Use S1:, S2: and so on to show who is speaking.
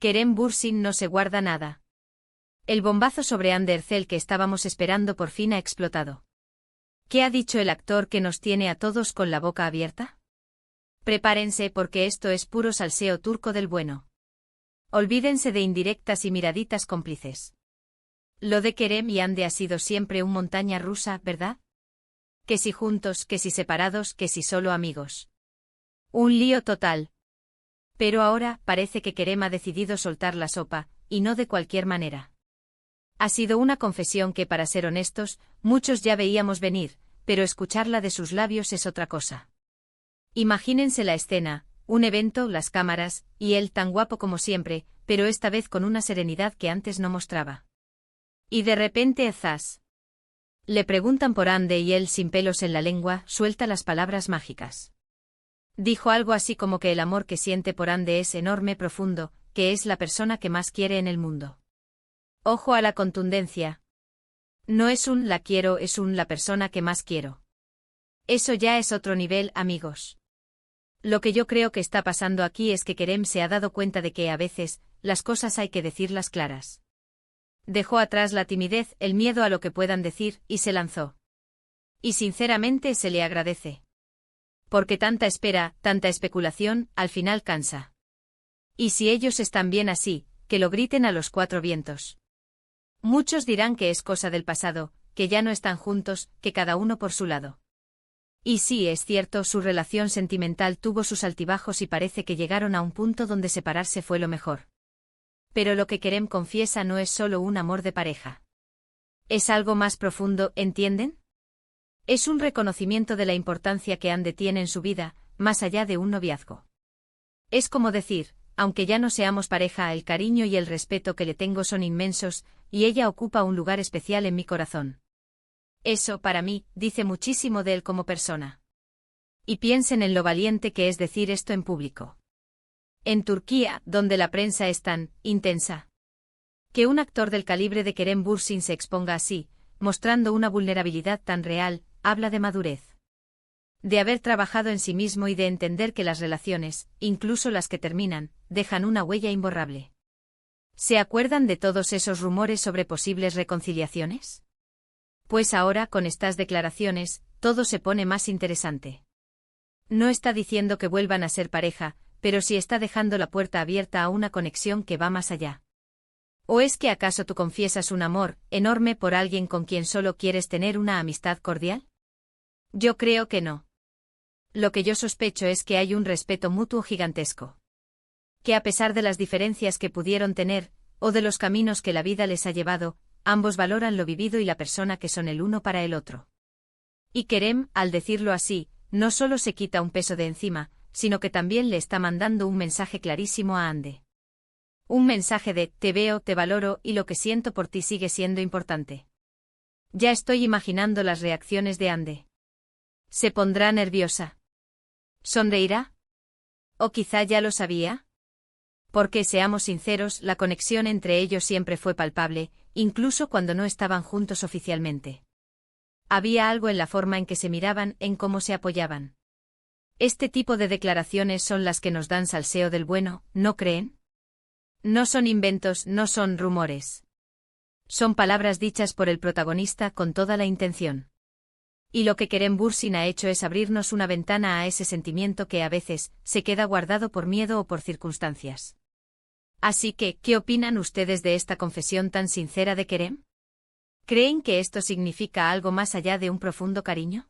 S1: Kerem Bürsin no se guarda nada. El bombazo sobre Andercel que estábamos esperando por fin ha explotado. ¿Qué ha dicho el actor que nos tiene a todos con la boca abierta? Prepárense porque esto es puro salseo turco del bueno. Olvídense de indirectas y miraditas cómplices. Lo de Kerem y Hande ha sido siempre un montaña rusa, ¿verdad? Que si juntos, que si separados, que si solo amigos. Un lío total. Pero ahora parece que Kerem ha decidido soltar la sopa, y no de cualquier manera. Ha sido una confesión que, para ser honestos, muchos ya veíamos venir, pero escucharla de sus labios es otra cosa. Imagínense la escena, un evento, las cámaras, y él tan guapo como siempre, pero esta vez con una serenidad que antes no mostraba. Y de repente, zas. Le preguntan por Hande y él, sin pelos en la lengua, suelta las palabras mágicas. Dijo algo así como que el amor que siente por Hande es enorme, profundo, que es la persona que más quiere en el mundo. Ojo a la contundencia. No es un la quiero, es un la persona que más quiero. Eso ya es otro nivel, amigos. Lo que yo creo que está pasando aquí es que Kerem se ha dado cuenta de que a veces, las cosas hay que decirlas claras. Dejó atrás la timidez, el miedo a lo que puedan decir, y se lanzó. Y sinceramente se le agradece. Porque tanta espera, tanta especulación, al final cansa. Y si ellos están bien así, que lo griten a los cuatro vientos. Muchos dirán que es cosa del pasado, que ya no están juntos, que cada uno por su lado. Y sí, es cierto, su relación sentimental tuvo sus altibajos y parece que llegaron a un punto donde separarse fue lo mejor. Pero lo que Kerem confiesa no es solo un amor de pareja. Es algo más profundo, ¿entienden? Es un reconocimiento de la importancia que Hande tiene en su vida, más allá de un noviazgo. Es como decir, aunque ya no seamos pareja, el cariño y el respeto que le tengo son inmensos, y ella ocupa un lugar especial en mi corazón. Eso, para mí, dice muchísimo de él como persona. Y piensen en lo valiente que es decir esto en público. En Turquía, donde la prensa es tan intensa. Que un actor del calibre de Kerem Bürsin se exponga así, mostrando una vulnerabilidad tan real, habla de madurez. De haber trabajado en sí mismo y de entender que las relaciones, incluso las que terminan, dejan una huella imborrable. ¿Se acuerdan de todos esos rumores sobre posibles reconciliaciones? Pues ahora, con estas declaraciones, todo se pone más interesante. No está diciendo que vuelvan a ser pareja, pero sí está dejando la puerta abierta a una conexión que va más allá. ¿O es que acaso tú confiesas un amor enorme por alguien con quien solo quieres tener una amistad cordial? Yo creo que no. Lo que yo sospecho es que hay un respeto mutuo gigantesco. Que a pesar de las diferencias que pudieron tener, o de los caminos que la vida les ha llevado, ambos valoran lo vivido y la persona que son el uno para el otro. Y Kerem, al decirlo así, no solo se quita un peso de encima, sino que también le está mandando un mensaje clarísimo a Hande. Un mensaje de, te veo, te valoro y lo que siento por ti sigue siendo importante. Ya estoy imaginando las reacciones de Hande. ¿Se pondrá nerviosa? ¿Sonreirá? ¿O quizá ya lo sabía? Porque, seamos sinceros, la conexión entre ellos siempre fue palpable, incluso cuando no estaban juntos oficialmente. Había algo en la forma en que se miraban, en cómo se apoyaban. Este tipo de declaraciones son las que nos dan salseo del bueno, ¿no creen? No son inventos, no son rumores. Son palabras dichas por el protagonista con toda la intención. Y lo que Kerem Bürsin ha hecho es abrirnos una ventana a ese sentimiento que a veces se queda guardado por miedo o por circunstancias. Así que, ¿qué opinan ustedes de esta confesión tan sincera de Kerem? ¿Creen que esto significa algo más allá de un profundo cariño?